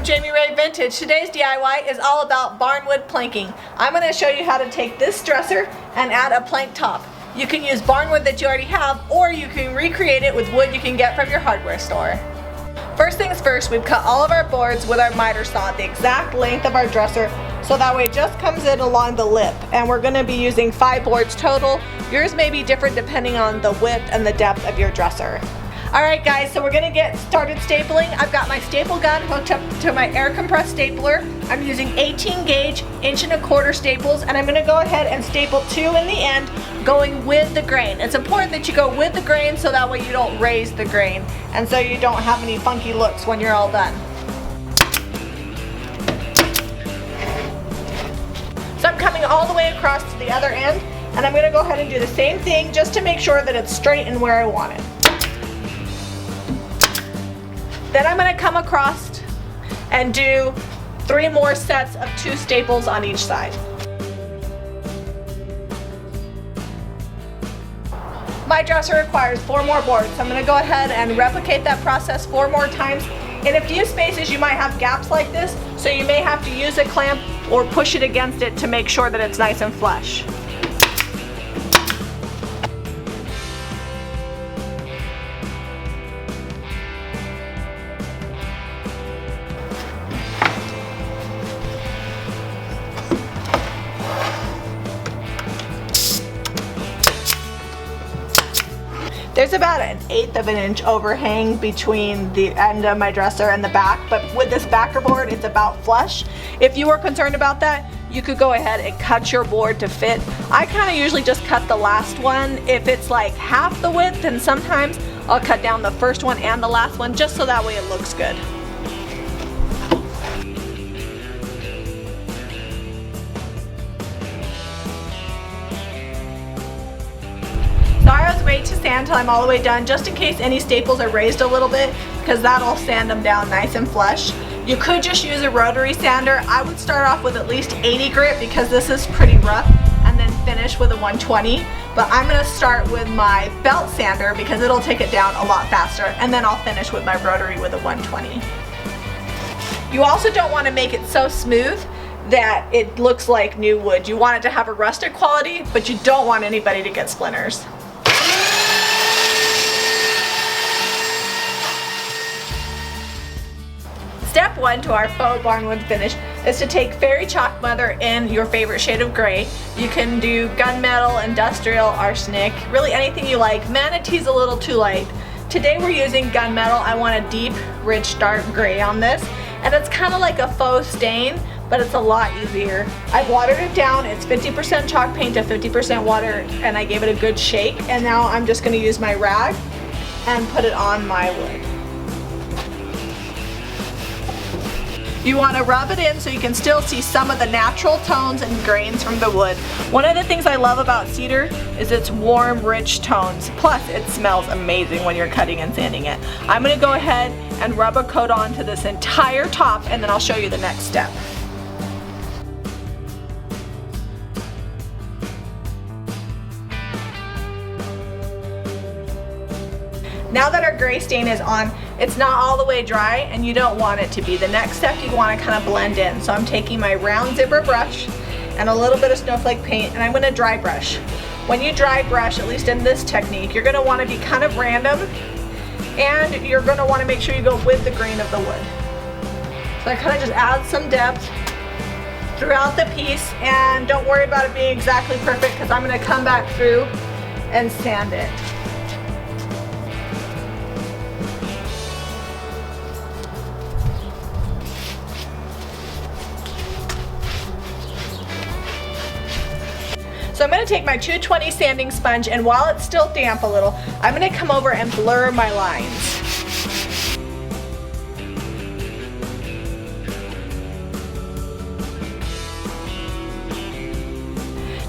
Jamie Ray Vintage. Today's DIY is all about barnwood planking. I'm going to show you how to take this dresser and add a plank top. You can use barnwood that you already have, or you can recreate it with wood you can get from your hardware store. First things first, we've cut all of our boards with our miter saw the exact length of our dresser, so that way it just comes in along the lip. And we're going to be using 5 boards total. Yours may be different depending on the width and the depth of your dresser. Alright guys, so we're going to get started stapling. I've got my staple gun hooked up to my air compressed stapler. I'm using 18 gauge 1¼ inch staples, and I'm going to go ahead and staple 2 in the end, going with the grain. It's important that you go with the grain so that way you don't raise the grain, and so you don't have any funky looks when you're all done. So I'm coming all the way across to the other end, and I'm going to go ahead and do the same thing just to make sure that it's straight and where I want it. Then I'm going to come across and do 3 more sets of 2 staples on each side. My dresser requires 4 more boards, so I'm going to go ahead and replicate that process 4 more times. In a few spaces you might have gaps like this, so you may have to use a clamp or push it against it to make sure that it's nice and flush. There's about 1/8 of an inch overhang between the end of my dresser and the back, but with this backer board it's about flush. If you were concerned about that, you could go ahead and cut your board to fit. I kind of usually just cut the last one. If it's like half the width, then sometimes I'll cut down the first one and the last one just so that way it looks good. I always wait to sand until I'm all the way done, just in case any staples are raised a little bit, because that'll sand them down nice and flush. You could just use a rotary sander. I would start off with at least 80 grit because this is pretty rough, and then finish with a 120. But I'm going to start with my belt sander because it'll take it down a lot faster, and then I'll finish with my rotary with a 120. You also don't want to make it so smooth that it looks like new wood. You want it to have a rustic quality, but you don't want anybody to get splinters. Step 1 to our faux barnwood finish is to take fairy chalk mother in your favorite shade of gray. You can do gunmetal, industrial, arsenic, really anything you like. Manatee's a little too light. Today we're using gunmetal. I want a deep, rich, dark gray on this, and it's kind of like a faux stain, but it's a lot easier. I've watered it down. It's 50% chalk paint to 50% water, and I gave it a good shake, and now I'm just going to use my rag and put it on my wood. You want to rub it in so you can still see some of the natural tones and grains from the wood. One of the things I love about cedar is its warm, rich tones. Plus, it smells amazing when you're cutting and sanding it. I'm going to go ahead and rub a coat onto this entire top, and then I'll show you the next step. Now that our gray stain is on, it's not all the way dry, and you don't want it to be. The next step, you want to kind of blend in. So I'm taking my round zipper brush and a little bit of snowflake paint, and I'm going to dry brush. When you dry brush, at least in this technique, you're going to want to be kind of random, and you're going to want to make sure you go with the grain of the wood. So I kind of just add some depth throughout the piece, and don't worry about it being exactly perfect because I'm going to come back through and sand it. So I'm going to take my 220 sanding sponge, and while it's still damp a little, I'm going to come over and blur my lines.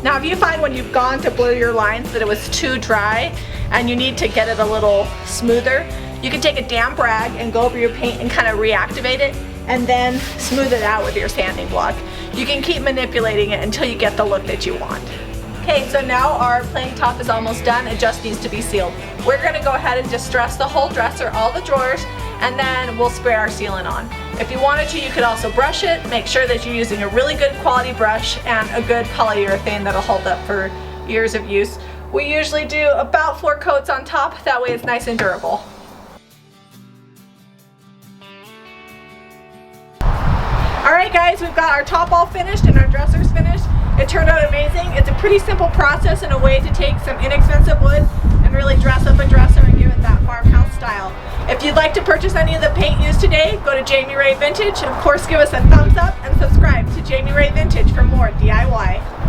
Now if you find when you've gone to blur your lines that it was too dry and you need to get it a little smoother, you can take a damp rag and go over your paint and kind of reactivate it, and then smooth it out with your sanding block. You can keep manipulating it until you get the look that you want. Okay, so now our plank top is almost done. It just needs to be sealed. We're gonna go ahead and just dress the whole dresser, all the drawers, and then we'll spray our sealant on. If you wanted to, you could also brush it. Make sure that you're using a really good quality brush and a good polyurethane that'll hold up for years of use. We usually do about 4 coats on top, that way it's nice and durable. Alright guys, we've got our top all finished and our dressers finished. It turned out amazing. It's a pretty simple process and a way to take some inexpensive wood and really dress up a dresser and give it that farmhouse style. If you'd like to purchase any of the paint used today, go to Jami Ray Vintage. Of course, give us a thumbs up and subscribe to Jami Ray Vintage for more DIY.